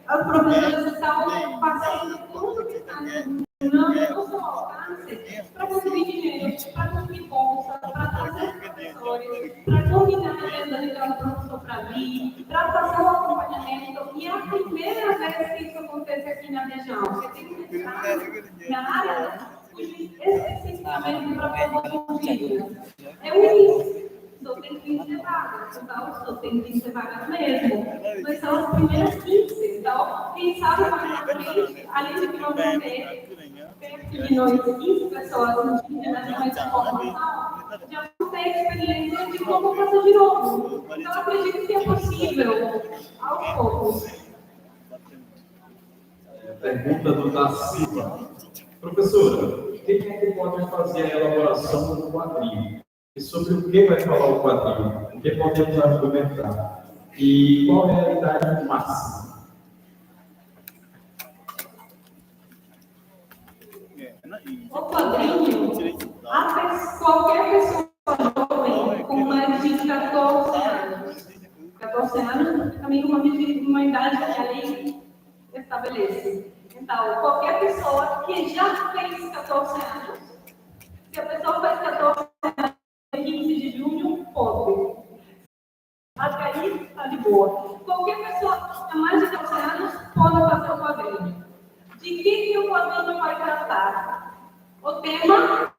As professoras estão passando tudo que está no seu alcance para conseguir dinheiro, para conseguir bolsa, para trazer professores, para convidar a agenda de cada professor para vir, para fazer um acompanhamento. E é a primeira vez que isso acontece aqui na região. Você tem que estar na área especificamente para povo indígena. É o início. Só tem 15 vagas, então só tem 15 vagas mesmo. Mas são as primeiras 15. Então, quem sabe mais na frente, além de que nós vamos ter perto de nós 15 pessoas indígenas com essa formação, já vamos ter experiência de como fazer de novo. Então, eu acredito que é possível, aos poucos. Pergunta do Da Silva. Professora, quem é que pode fazer a elaboração do quadrinho? E sobre o que vai falar o quadrinho? O que podemos argumentar? E qual é a idade máxima? O quadrinho, qualquer pessoa jovem com mais de 14 anos. 14 anos também uma idade que a lei estabelece. Então, qualquer pessoa que já fez 14 anos, se a pessoa faz 14 anos, 15 de junho, pode. Até aí está de boa. Qualquer pessoa que tem mais de 14 anos pode fazer o quadrinho. De que o quadrinho vai tratar? O tema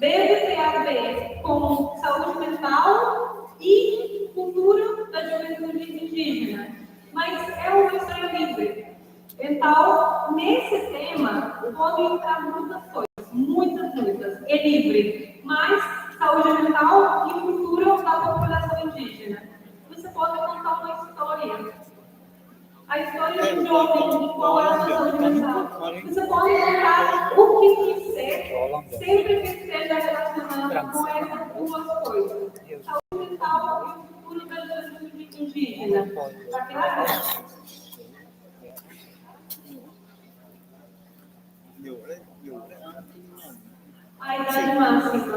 deve ter a ver com saúde mental e cultura da juventude indígena, mas é uma história livre. Então, nesse tema, podem entrar muitas coisas, muitas. É livre, mas saúde mental e cultura da população indígena. Você pode contar uma história. A história de um jovem, qual é a sua saúde mental. Você pode contar o que quiser, sempre que esteja relacionado com essas duas coisas. Saúde mental e cultura da juventude indígena. Está claro? A idade máxima.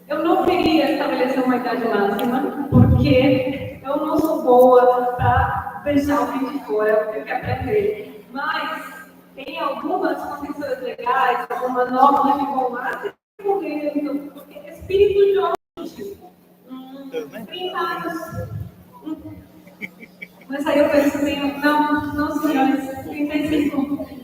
Eu não queria estabelecer uma idade máxima, porque eu não sou boa para deixar alguém de fora, eu tenho que aprender. Mas tem algumas condições legais, algumas normas de bom máximo, porque espírito jovem, 30 anos. Mas aí eu penso assim, não senhores, 35.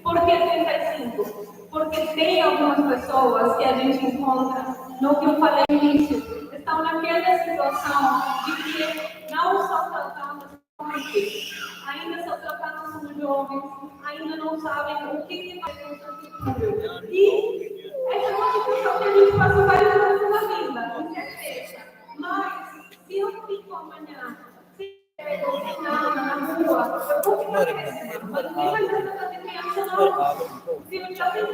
Por que 35? Porque tem algumas pessoas que a gente encontra, no que eu falei no início, estão naquela situação de que não são tratadas como adultos, ainda são tratadas como jovens, ainda não sabem o que vai ser o seu futuro. E essa é uma discussão que a gente passa várias vezes na vida, com certeza. Mas, se eu fico amanhã, na rua, eu vou ficar péssima, mas ninguém vai ser tratada de criança, não. Se eu já tenho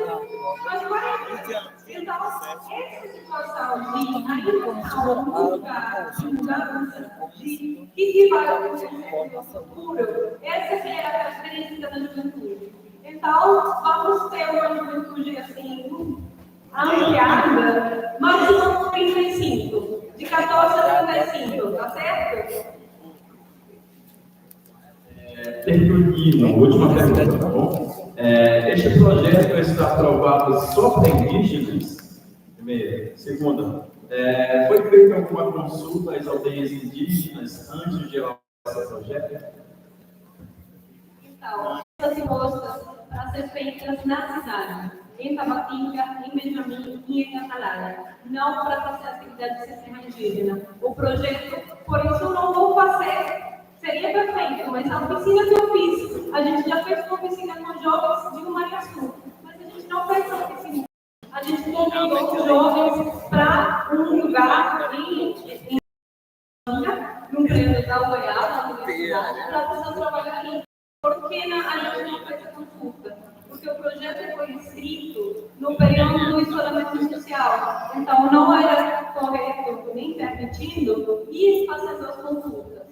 mais 40. Então, essa situação de ainda estar num lugar de mudança, de que vai acontecer no futuro, essa que é a característica da juventude. Então, vamos ter uma juventude assim, ampliada, máximo 35, de 14 a 35, tá certo? Tertulino, última pergunta, tá bom? Este projeto está aprovado só para indígenas? Primeira. Segunda, foi feita alguma consulta às aldeias indígenas antes de elaborar esse projeto? Então, essas mostras para ser feitas na cidade, em Tabatinga, em Benjamin e em Catalara, não para fazer atividade de sistema indígena. O projeto, por isso eu não vou fazer. Seria perfeito, mas a oficina que eu fiz, a gente já fez uma oficina com jovens de Mariaçu, mas a gente não fez essa oficina. A gente convidou os jovens para um lugar no prédio da UEA, na universidade, para fazer um trabalho ali. Por que a gente não fez a consulta? Porque o projeto foi escrito no período do isolamento social, então não era correto nem permitindo ir fazendo as consultas.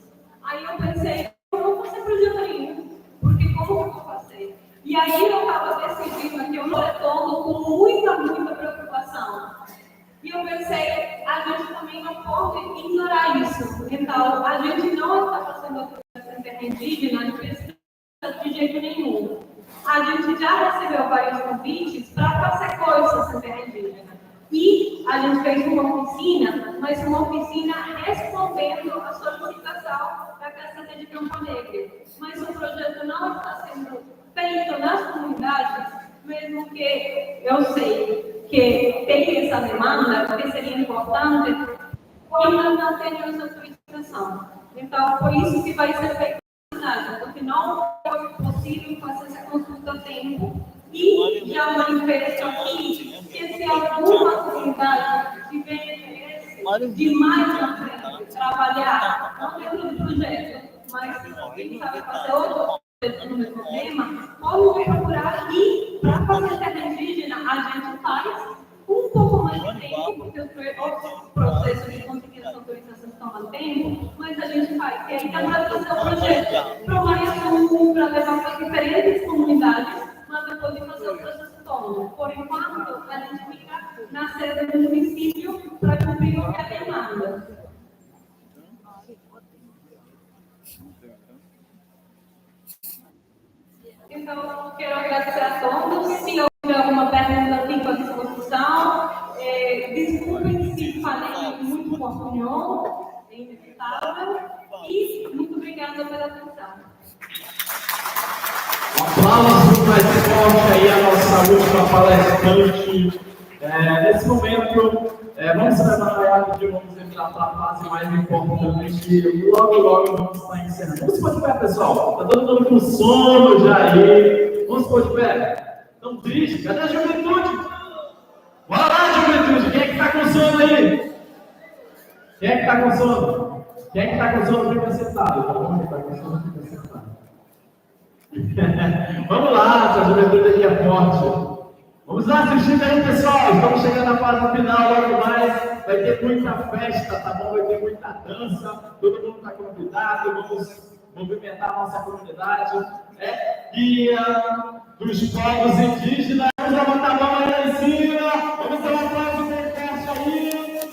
Aí eu pensei, eu não vou fazer projeto nenhum, porque como que eu vou fazer? E aí eu estava decidindo que eu não retorno com muita preocupação. E eu pensei, a gente também não pode ignorar isso. Então, a gente não está fazendo a projeto em terra indígena, a gente precisa jeito nenhum. A gente já recebeu vários convites para fazer coisas sem terra indígena. E a gente fez uma oficina, mas uma oficina respondendo a solicitação da Cacique de Campo Alegre. Mas o projeto não está sendo feito nas comunidades, mesmo que eu sei que tem essa demanda, que seria importante, ainda não tem essa autorização. Então, por isso que vai ser feito na comunidade, porque não foi possível fazer essa consulta a tempo. E já manifesto aqui que se alguma comunidade tiver interesse de mais na frente trabalhar, não dentro do projeto, mas quem sabe fazer outro projeto no mesmo tema, pode me procurar e para fazer terra indígena a gente faz um pouco mais de tempo, porque os processos de conseguir essa autorização tomam tempo, mas a gente faz. E aí dá para fazer o projeto para o Mariaçu, para levar para diferentes comunidades, mas depois de fazer o processo todo. Por enquanto, a gente fica na sede do município para cumprir o que é demanda. Então, quero agradecer a todos. Se houver alguma pergunta, fico à disposição. Desculpem se falei muito portunhol, é inevitável. E muito obrigada pela atenção. Um aplauso mais forte aí a nossa última palestrante. Nesse momento, vamos trabalhar e vamos entrar para a fase mais importante. Logo vamos estar encerrando. Vamos pôr de pé, pessoal. Está todo mundo com sono já aí. Vamos pôr de pé. Tão triste. Cadê a juventude? Bora lá, juventude. Quem é que está com sono aí? Quem é que está com sono? Quem é que está com sono? Fica sentado. Tá bom? Quem está com sono, fica sentado. Vamos lá, essa juventude aqui é forte. Vamos lá assistindo aí, pessoal. Estamos chegando na fase final, logo mais. Vai ter muita festa, tá bom? Vai ter muita dança. Todo mundo está convidado. Vamos movimentar a nossa comunidade. Guia dos povos indígenas. Vamos levantar a mão aí lá em cima. Vamos dar um aplauso bem forte aí.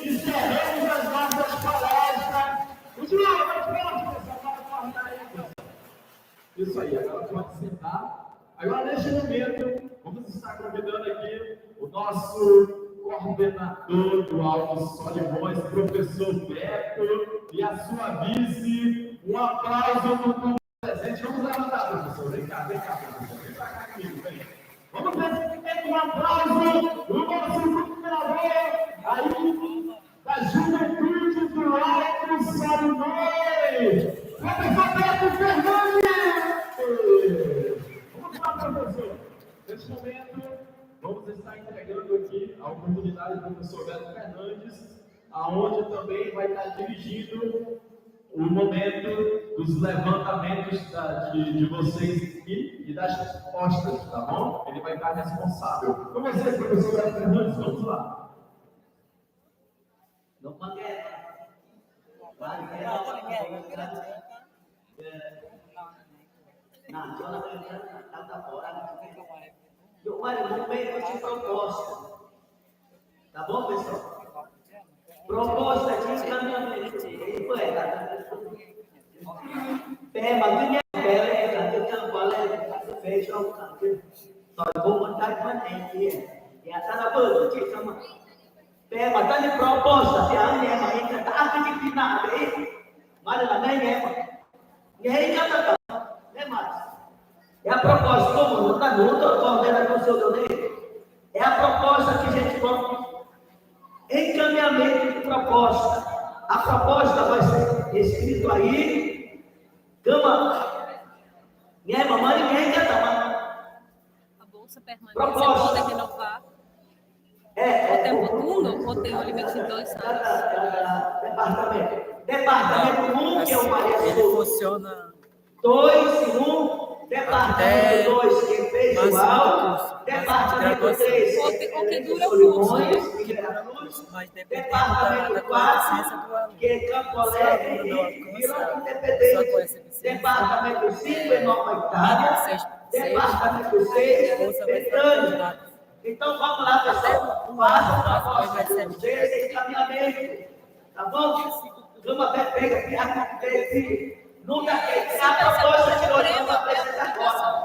Encerramos as nossas palestras. Continua, mais forte, pessoal. Para aí. Isso aí, agora pode sentar. Agora, neste momento, vamos estar convidando aqui o nosso coordenador do Alto Solimões, professor Beto, e a sua vice. Um aplauso no povo presente. Vamos levantar, professor. Vem cá, professor. Vem pra cá comigo, vem. Vamos ver se tem um aplauso do nosso coordenador aí da juventude do Alto Solimões, professor Beto Fernandes. Vamos lá, professor. Neste momento, vamos estar entregando aqui a oportunidade do professor Beto Fernandes, aonde também vai estar dirigindo o momento dos levantamentos de vocês aqui e das respostas, tá bom? Ele vai estar responsável. Com você, professor Beto Fernandes, vamos lá. Não paguei. Não, está fora. Olha, no meio eu te proposta. Tá bom, pessoal? Proposta de encaminhamento. Ele foi, mas ninguém quer, eu tenho colega, fez o campo. Só vou montar com a gente. E a sala boa, que chama. Mas tá de proposta, se a minha mãe está acreditada aí, mas ela nem é. E aí já está. É a proposta, como não está junto, eu coordeno com o seu Leonel. É a proposta que a gente pode. Encaminhamento de proposta. A proposta vai ser escrito aí. Cama. Minha mamãe, ninguém quer tomar. A bolsa permanente. Proposta. Você pode renovar. O tempo todo ou tem um limite de 2 anos? Departamento 1, que é o Mariaçu. Ele funciona 2 e 1. Departamento 2, que fez o áudio. Departamento 3, que dura o curso. mas dependendo da consciência do aluno. Que é Campo Alegre e virou independente. Departamento 5 é norma itália. Departamento 6 é Betânia. Então vamos lá, pessoal. Faça a proposta de vocês, encaminhamento. Tá bom? Vamos até pegar aqui. Não dá a proposta de hoje, vamos apresentar agora.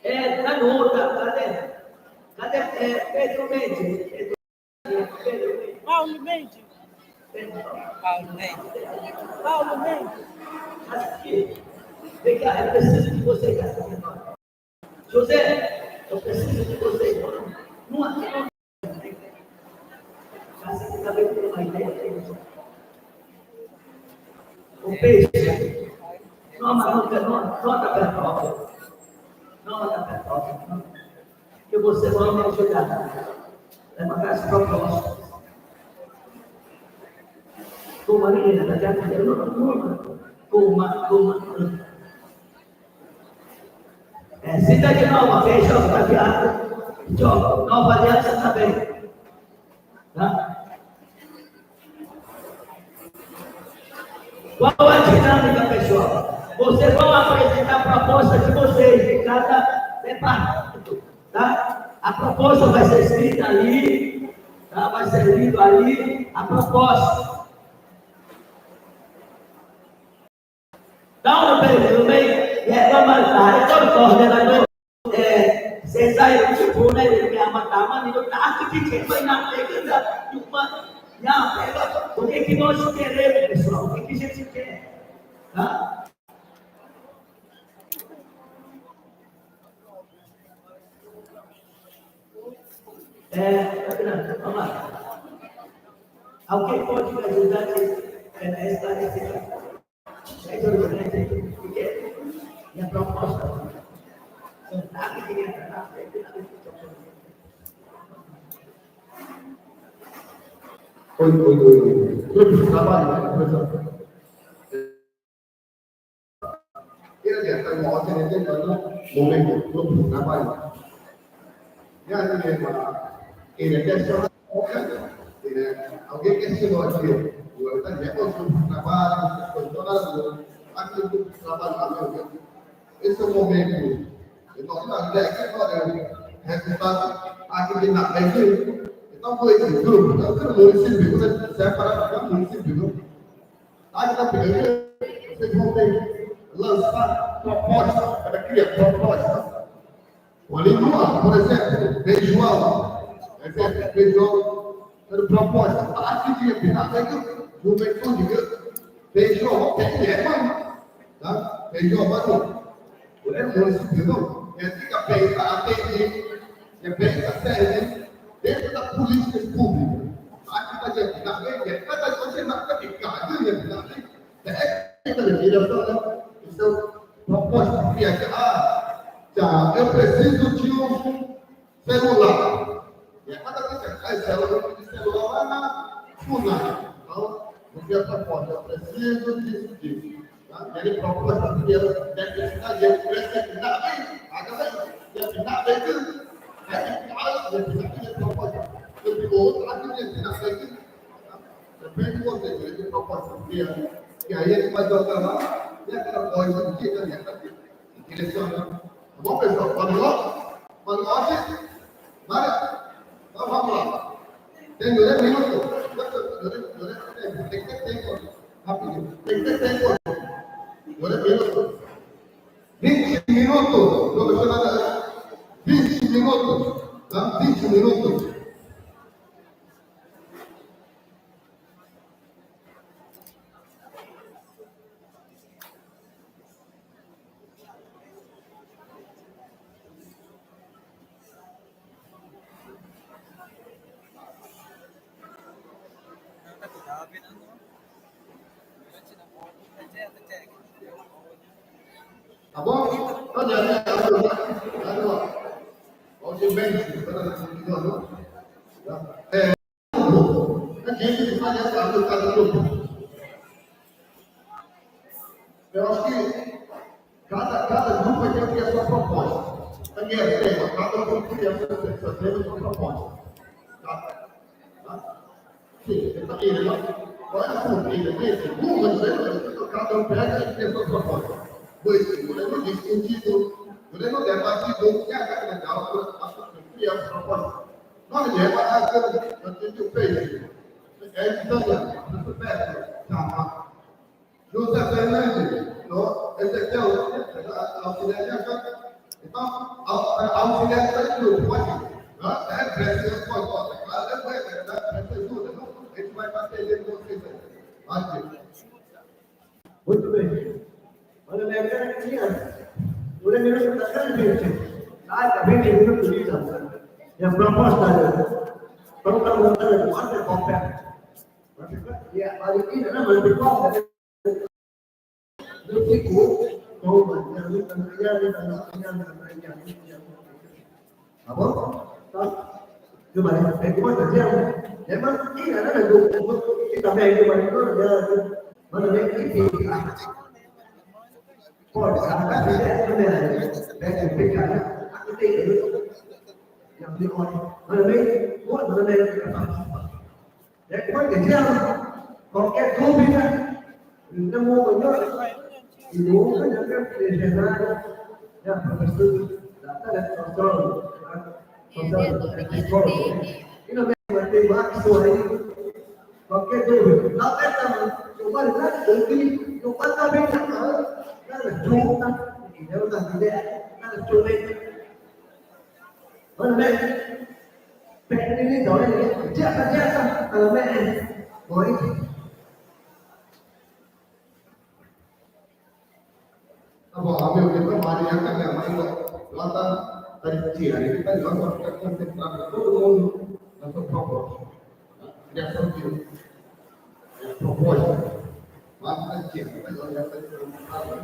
Tá no outro, cadê Pedro Mendes? Pedro Mendes. Paulo Mendes. Paulo Mendes. Aqui. Vem cá, eu preciso de você, cara. José, eu preciso de você. Não. Você está vendo uma ideia? O peixe. Não está perto. Não está perto. Que você vai me ajudar. Levantar as propostas. Como a menina está dizendo, como. Cidade Nova, fecha o cadeado. Nova Aliança também. Tá? Qual a dinâmica, pessoal? Vocês vão apresentar a proposta de vocês, de cada departamento. Tá? A proposta vai ser escrita ali, tá? Vai ser lido ali, a proposta. Dá uma pergunta no meio. Vamos matar, então o coordenador, vocês saíram tipo, né, ele quer matar, mas não está aqui, que foi na pega de uma, o que nós queremos, pessoal, o que a gente quer, tá? Vamos lá. Alguém pode me ajudar a esclarecer? E a proposta? Grupo de trabalho, professor. Ele está em ordem de momento, grupo de trabalho. E ele questiona, alguém questionou aqui, o grupo de trabalho, aqui o grupo de trabalho, esse é o momento, então, nós resultado aqui na frente. Então, foi esse grupo, então, o município, você separa o município. Aí, na primeira, vocês vão ter que lançar proposta, para criar proposta. Ali no por exemplo, Beijoão, tendo proposta, aqui tinha Pinamega, juventude, Beijoão, tem mano, tá? Beijoão, mano, o município, não, fica bem, atender, pensa sério, dentro da política pública. Aqui está dentro da lei, cada coisa na capital, isso é proposta que eu preciso de um celular. E cada coisa que celular lá na FUNAI. Então, o que é proposta? Eu preciso disso. Ele proposta que eu necessitaria, eu preciso depende de você, ele proposta que aí ele vai jogar lá e aquela coisa que direciona. Tá bom, pessoal? Manote, então vamos lá. Tem 2 minutos. Tem que ter tempo. Rapidinho. Tem que ter tempo. 2 minutos. 20 minutos. Professor, 20 minutos. Tá? 20 minutos. Tá bom? Olha, o bem, gente faz essa luta do grupo. Eu acho que cada grupo vai ter que ter a sua proposta. Também é tema, cada grupo tem a sua proposta. Tá? Sim, você está aqui, qual é a sua vida? Cada um pega e tem a sua proposta. Pois, podemos discutir, podemos debater o que é legal para criar a proposta. Nós debatemos, eu tenho feito. É Italiano, muito perto. José Fernandes, Ezequiel, auxiliar de Então, auxiliar está de grupo, pode ir. Precisa pode. Claro, presta ajuda. Não? A gente vai atender com vocês aí. Pode ir. Muito bem. Olha, minha cara criança. Olha, minha cara está gente. Ah, também tem muito bonita. E a proposta é, vamos estar montando de quatro compras. E a Argentina, não, mas de quatro. Não ficou. Tá bom? Tá. Nhưng mà em cũng có thời gian để mà ý là nó là dùng cái tầm này nhưng mà nó là cái gì có cả cái vấn đề này để cùng cái cái tiền làm đi coi nó là mấy mỗi nó đây để có thời gian còn cái thu phí này nó mua của nó thì đủ cái những cái tiền ra nha professor là ta là professor ini berarti maksud ini pakai dulu. Tapi kalau cuma lihat lagi, cuma tapi kalau cuma ini udah tidak, kalau cuma mana pen ini dole ini jasa kalau mana boleh. अब हमें उन्हें तो हमारे यहाँ का हमारे को लाता tadi hari kita juga melakukan konsentrasi turun untuk proposal. Tidak perlu proposal. Maka kita juga akan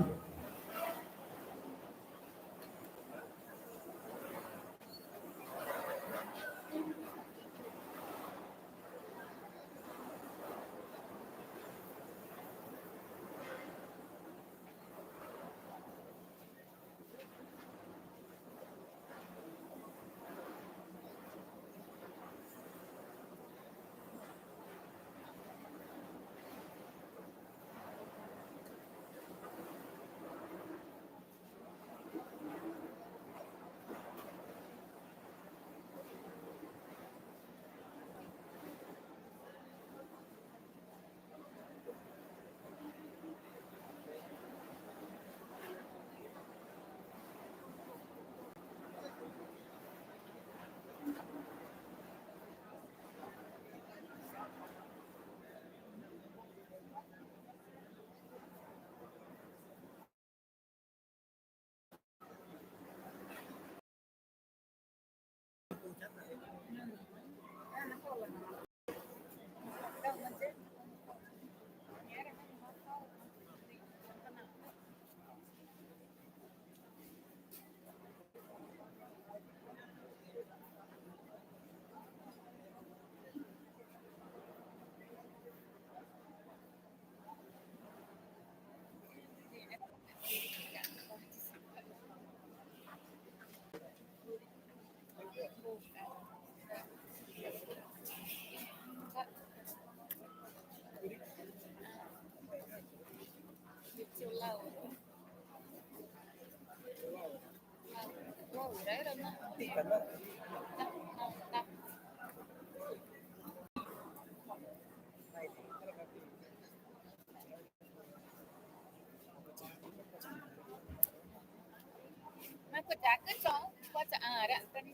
Aku jaket so, buat searah kan.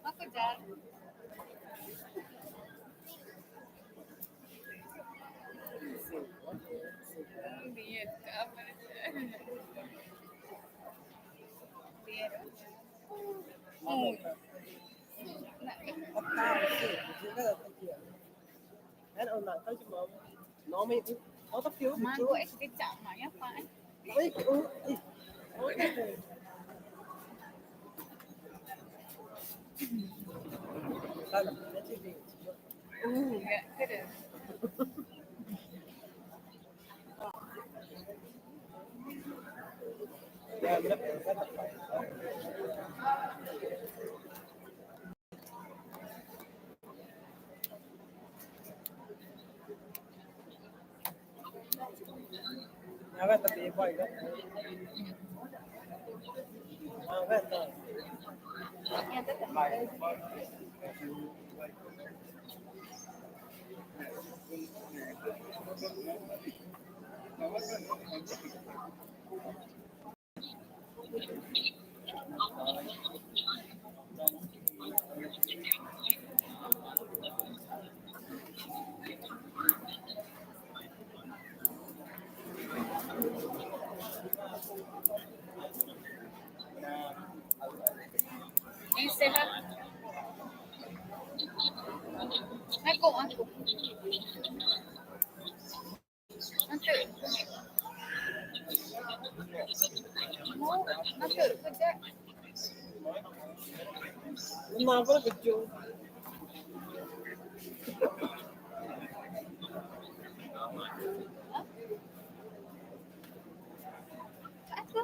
Aku jaket. Dia apa? Dia. Anh ôn lại tới cho mồm nó mới có tóc thiếu Mà gue SD chậm mà nhá phải. ôi ôi Ya, keren. ya benar ya kan tapi boy kan kan Ya, tetap. Encerrar. Aku. Nanti. Nanti kerja. Kenapa kecil? Aku.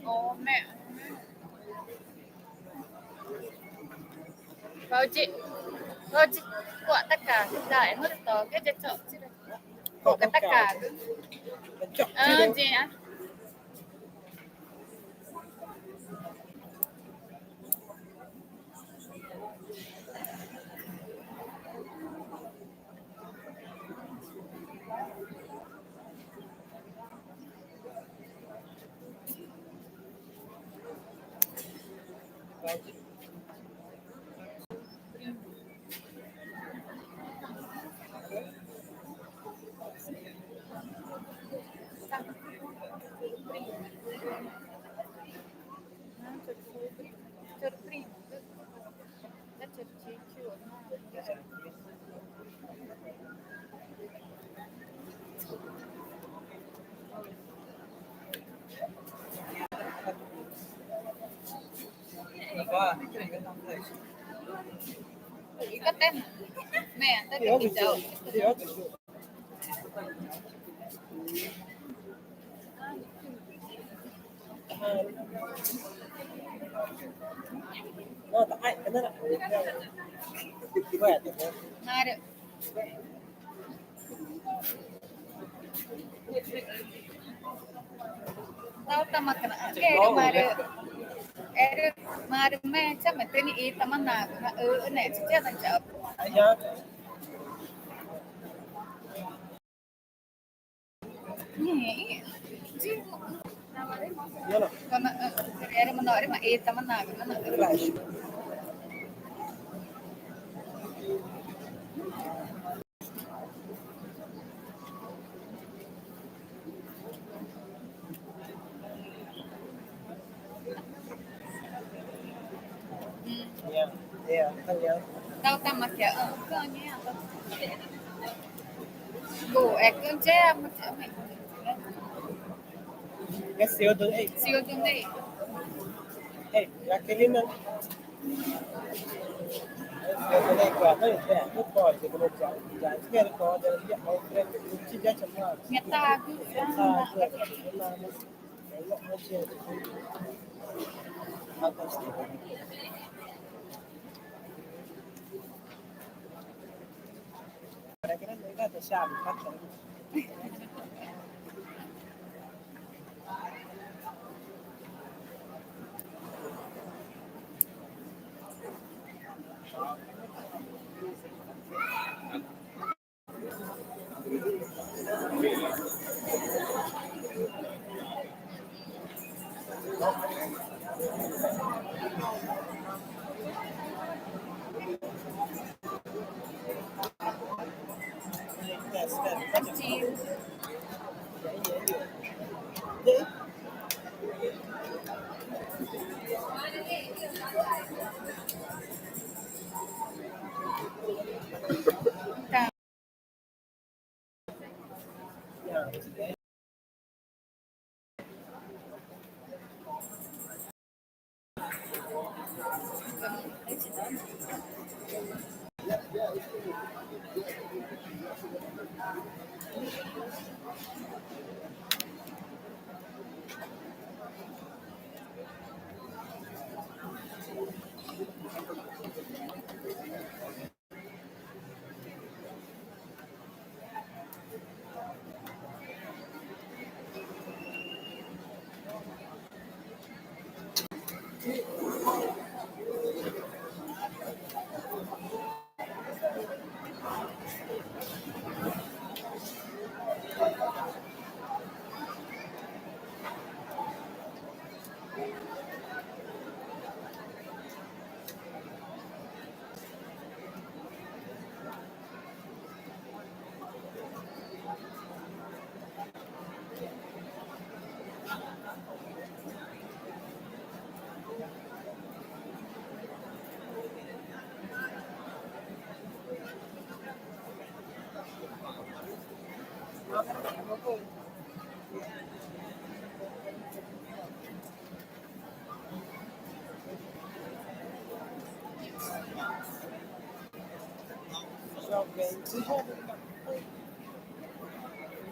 Ô mẹ. Chị quả tất cả đại mất tờ cái chất chợ chứ của cái tất cả chị ạ. Ikat kan? Mẹ, tôi Thiếu bị bị chậu. thiếu. Tại cái đó khỏe được. Hai được. Tahu tamat kena. Mari mẹ chắc mẹ tên ý tamat nào này chứ chắc là chợ. Nhá. Karena ada menarik mah tamat nào mana. Iya, kan ya. Tahu tamat ya, kayaknya apa? Bu, kerja macam ni. Cái siêu tướng ấy. Siêu tu ni. Hey, aquele não. Siêu tướng này quả nó để nước còi thì có một trái kia nó có để hiện nó lên chi tiết chấm nào. Nyata aku. Kira-kira mereka ada syarikat kan? Kecil. Dễ. Tá.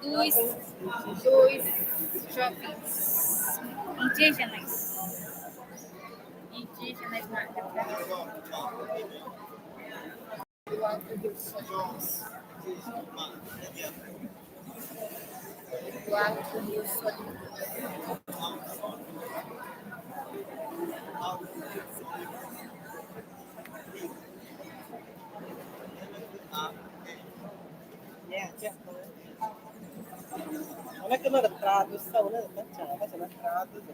Dois jovens indígenas do Alto Rio Solimões. Do Alto Rio Solimões. Non è che loro traducono, non c'è, faccio una traduzione.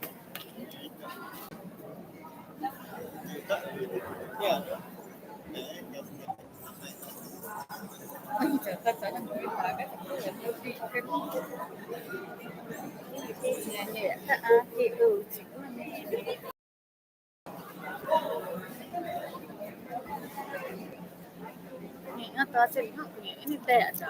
Ini teh aja.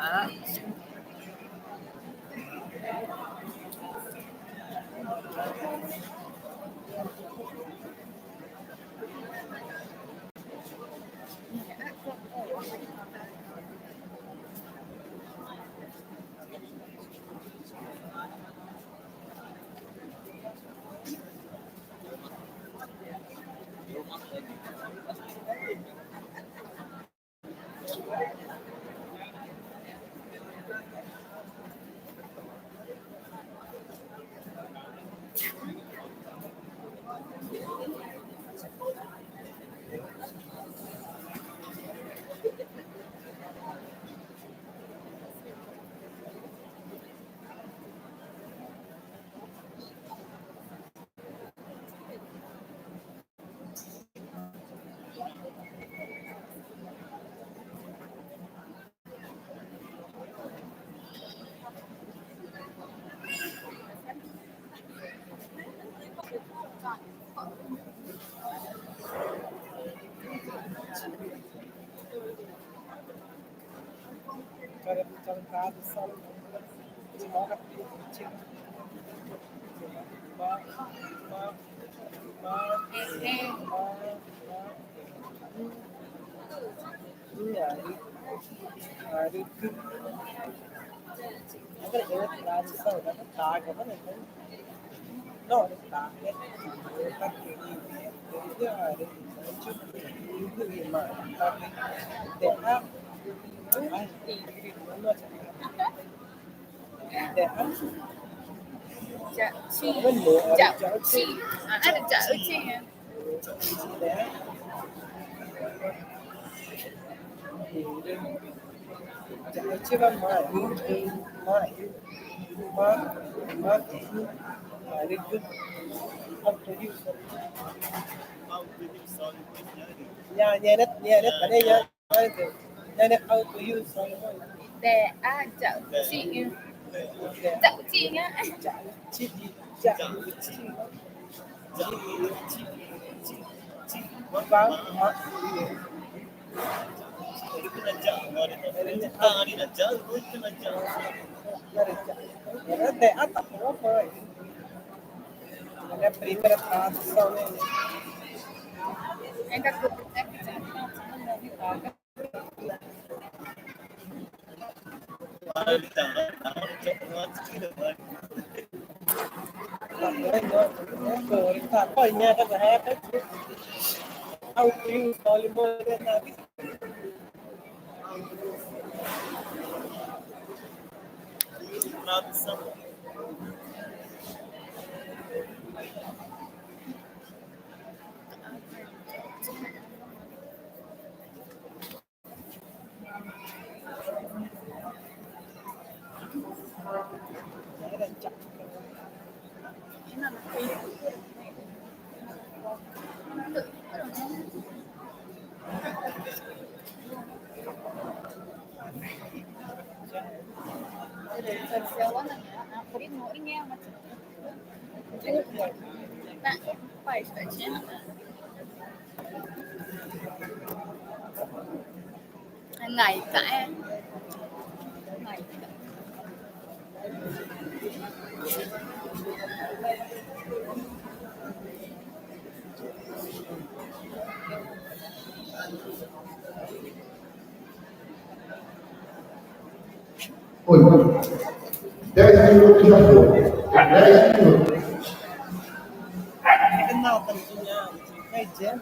Tradução de moda política. Agora eu tradução da taga, não tá, né? Tá aqui. Ada jauh ya. Jauh ya. Vâng. Até a tua foi. Ele é primeira tradução, né? Em các cuộc em thì chẳng có các Tá, poi minha casa é ao fim só ele mora na tradução. Tersewa na nga, ako rin mo, ingay ang na, pa, stretch yan. Ngày cả ngày Oi, 10 minutos já foi. 10 minutos. Kenal tentunya, meja.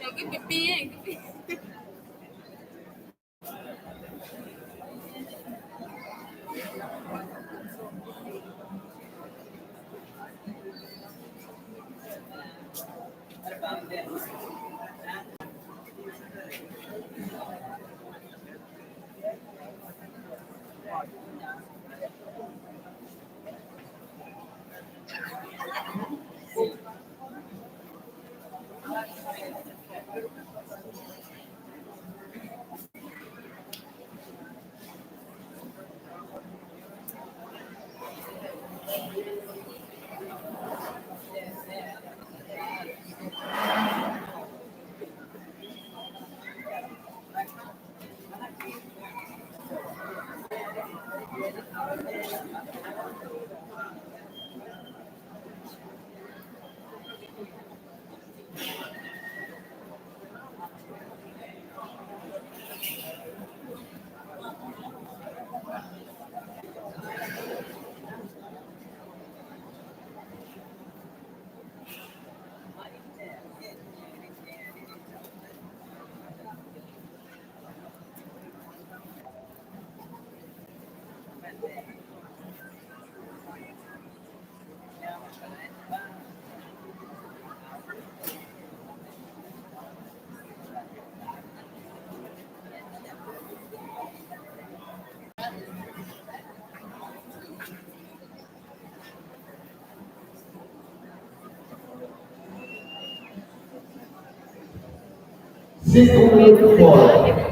Lagi pipi eh. Segundo fora.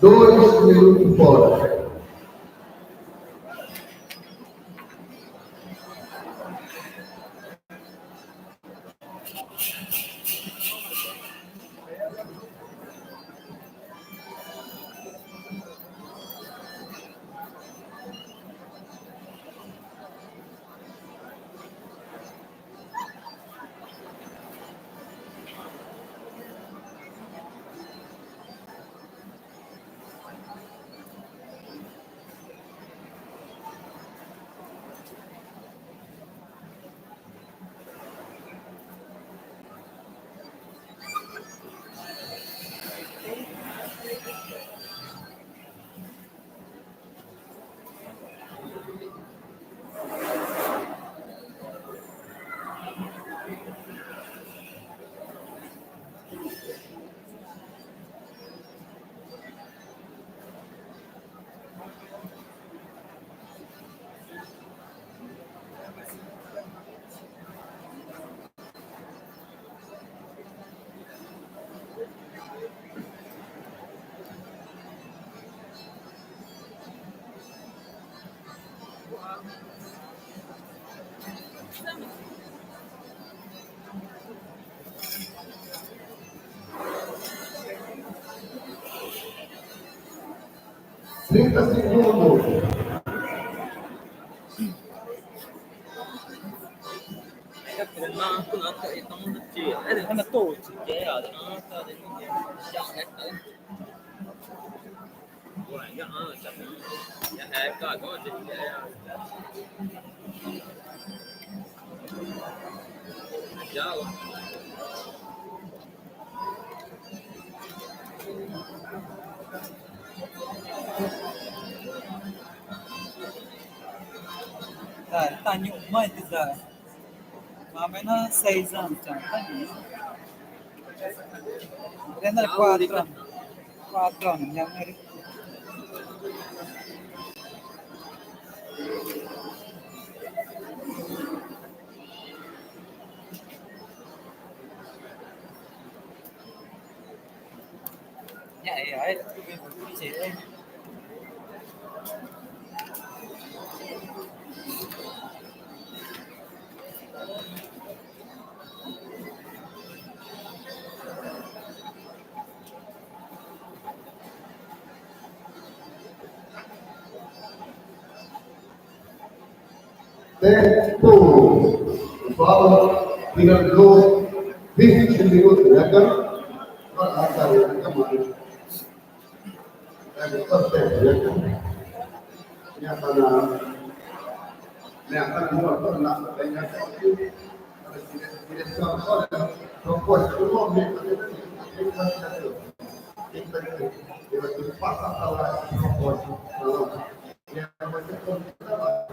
Dois minutos fora. 30 segundos. Ana todos. Tá em uma de mà mấy nó xây ra một chẳng có gì đến là qua tròn nhân đi vậy ấy chị ơi Tempo. Pessoal, finalizou 20 minutos, né? Proposta do momento, eu passar para lá essa proposta. Vai ser todo o trabalho.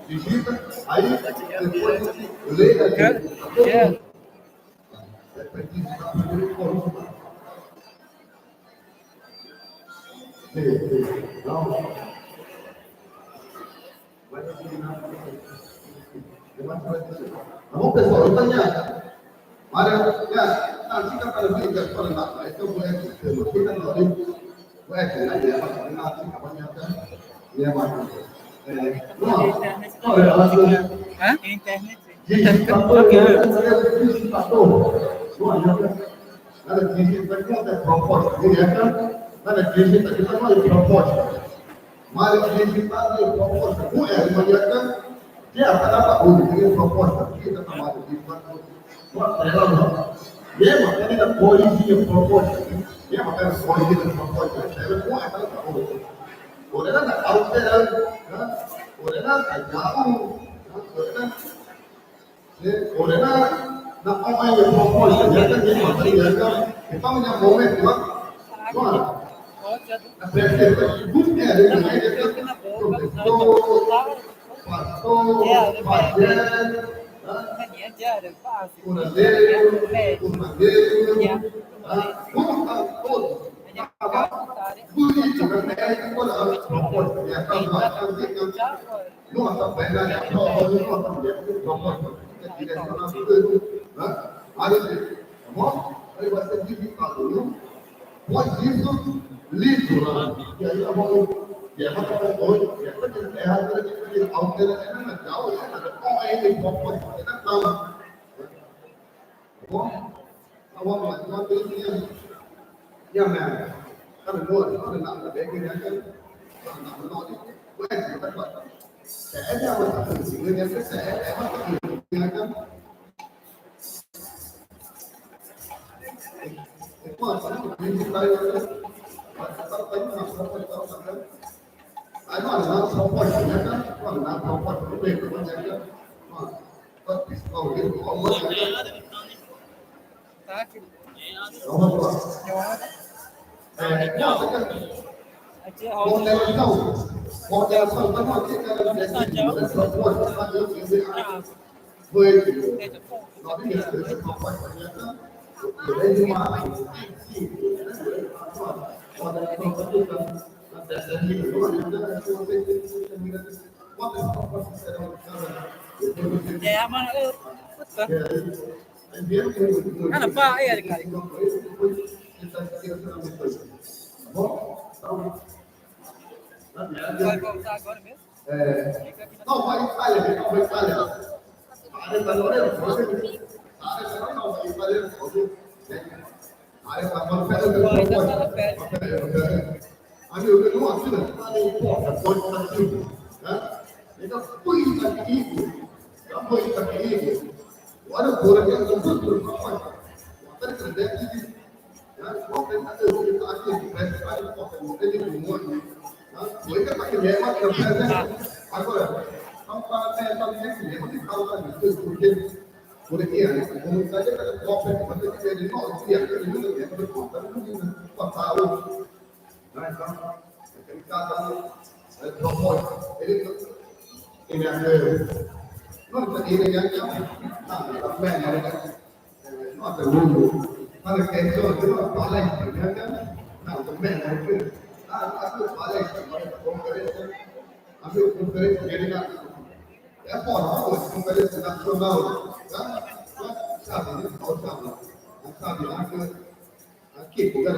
Digita, aí depois leia aqui. Vamos, pessoal, eu tenho. Mari, ya, nanti kan pada beli gas pada nak, itu boleh sistem. Kita nanti, boleh kan? Ya, nanti kapan ya kan? Ya, mana? internet Ada digita kita ada proposta, ya kan? Ada digita kita ada proposta. Mari digita ada proposta. Ya kan? Dia akan dapat unjuk proposta. Kita sama digita. Mesmo até da polícia proposta, mesmo até da polícia proposta, ela não é para o Orena na alterando, Orena na jauh, Orena na online proposta, já tem que fazer, já tem. Então já momento lá, a perspectiva de busca é de pastor, Pode isso, livro, e aí eu vou. E aí eu vou hoje, e aí eu vou alterando, com ele, pode fazer na cama. Bom, vamos lá, uma vez e a merda. Cada noite, cada nada, bem que já que não não ué, tá claro. É já uma coisa assim, né? É uma coisa, né? Quanto a gente vai aí não pode, né? Não pode, tudo bem, pode ser. tá aqui Vamos lá. Moderação, tá bom, que cara desse só pode fazer o que você foi. Nós vimos que não pode fazer. Quantas propostas serão Ya, mana Cara, pá, é, cara. Vai voltar agora mesmo? Não, vai Itália, não vai Itália. Are valore, não, vai Itália. Are valore, আমি ওকে আছে না মানে এটা পুরি থাকি কাপড় থাকি ওরা বলে যে কত কাপড় ওদের দেখি না ওদের হাতে ওকে আছে প্রেস করে কত ওদের যে মোড় না ওইটা পাকে লেমা করে আগora সম্পাদনে সবই কি খাওয়া দিতে শুরু করে কি আছে কোন কাজে কপে মধ্যে যে নো কি আছে এটা কথা Então, aquele casal propõe, ele não ele já também não é mundo, mas que isso não fala isso, não também aku fala isso, conferência ele não é bom, conferência nacional, sabe, aqui, porque a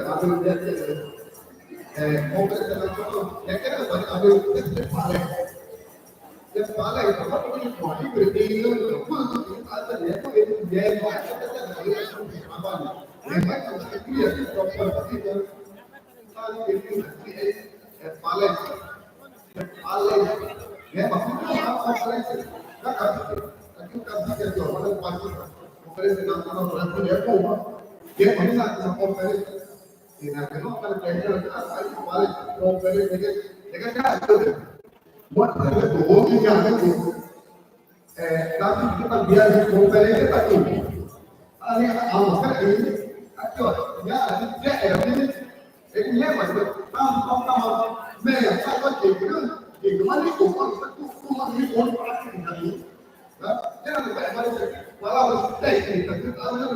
conferência nacional, é que era para abrir esse palestra. Esse palestra, para que ele pode ir quando está dentro ele vai trabalhar. Ele vai fazer criação corporativa. Sabe que é palestra. Palestra. É uma conferência. Aqui o caso que eu vou fazer conferência nacional brasileira como que é uma conferência. E na que não está querendo conferência de que muito do outro já da que viagem conferência está aqui ali a outra aqui ó já é ele leva tá meia sabe que mas ele como ali onde para aqui tá já não vai mais palavras técnicas que tá já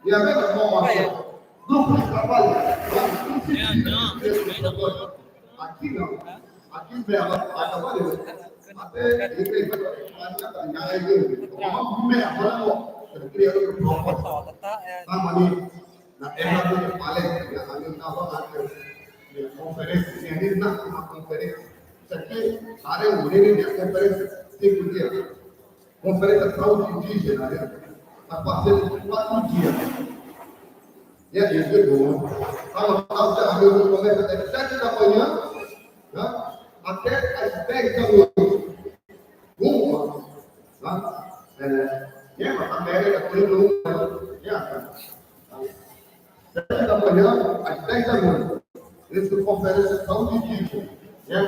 e a mesma forma grupo de trabalho. Aqui não. Aqui vem a trabalho. Até ele vai uma merda. Criando um propósito. Estamos ali na terra do palestra. Ali na conferência. Ali na conferência. Isso aqui, área unânime de conferência. 5 dias. Conferência saúde indígena. A partir de 4 dias. E aí, chegou. Eu começo às 7 da manhã, né, até às 10 da noite. A América tem 7 da manhã às 10 da noite. Essa conferência tão difícil. E aí,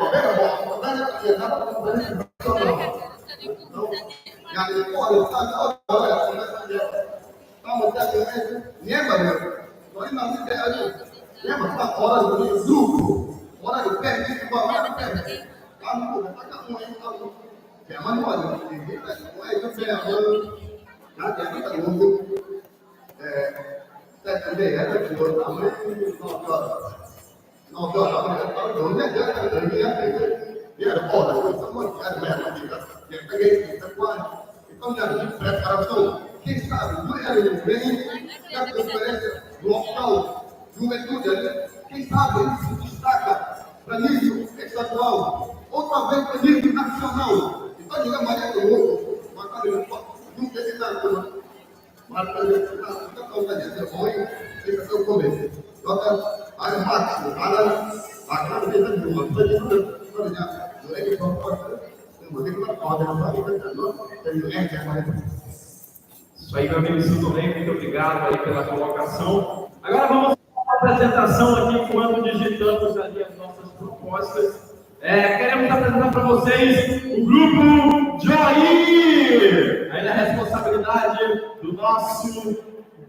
nós não temos lembra da hora do grupo, hora do pé, que vai lá no pé. Tá no é manual, não é do pé, já tem muita luta. Também é da flor, também não é e era hora, então já preparação. Quem sabe, não é ele vem na conferência local, juventude, quem sabe ele se destaca para nível estadual, ou talvez para nível nacional. Então, digamos, Maria do outro, mas não tem nada, mas para ele não está dizendo, olha, fica seu começo. Então, a máxima, a cada vez que eu vou fazer, isso aí, meu amigo Silvio, muito obrigado aí pela colocação. Agora vamos fazer a apresentação aqui enquanto digitamos ali as nossas propostas. Queremos apresentar para vocês o grupo Joy. Aí a responsabilidade do nosso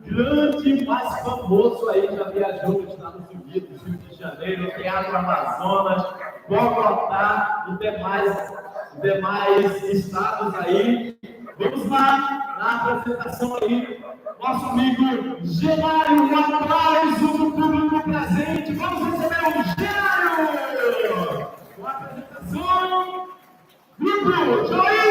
grande, mais famoso aí, já viajou nos Estados Unidos, Rio de Janeiro, Teatro Amazonas, Bogotá e demais estados aí. Vamos lá na apresentação aí. Nosso amigo Genário, um aplauso do público presente. Vamos receber o Genário! Com a apresentação. Vibro, Jair!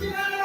Yeah.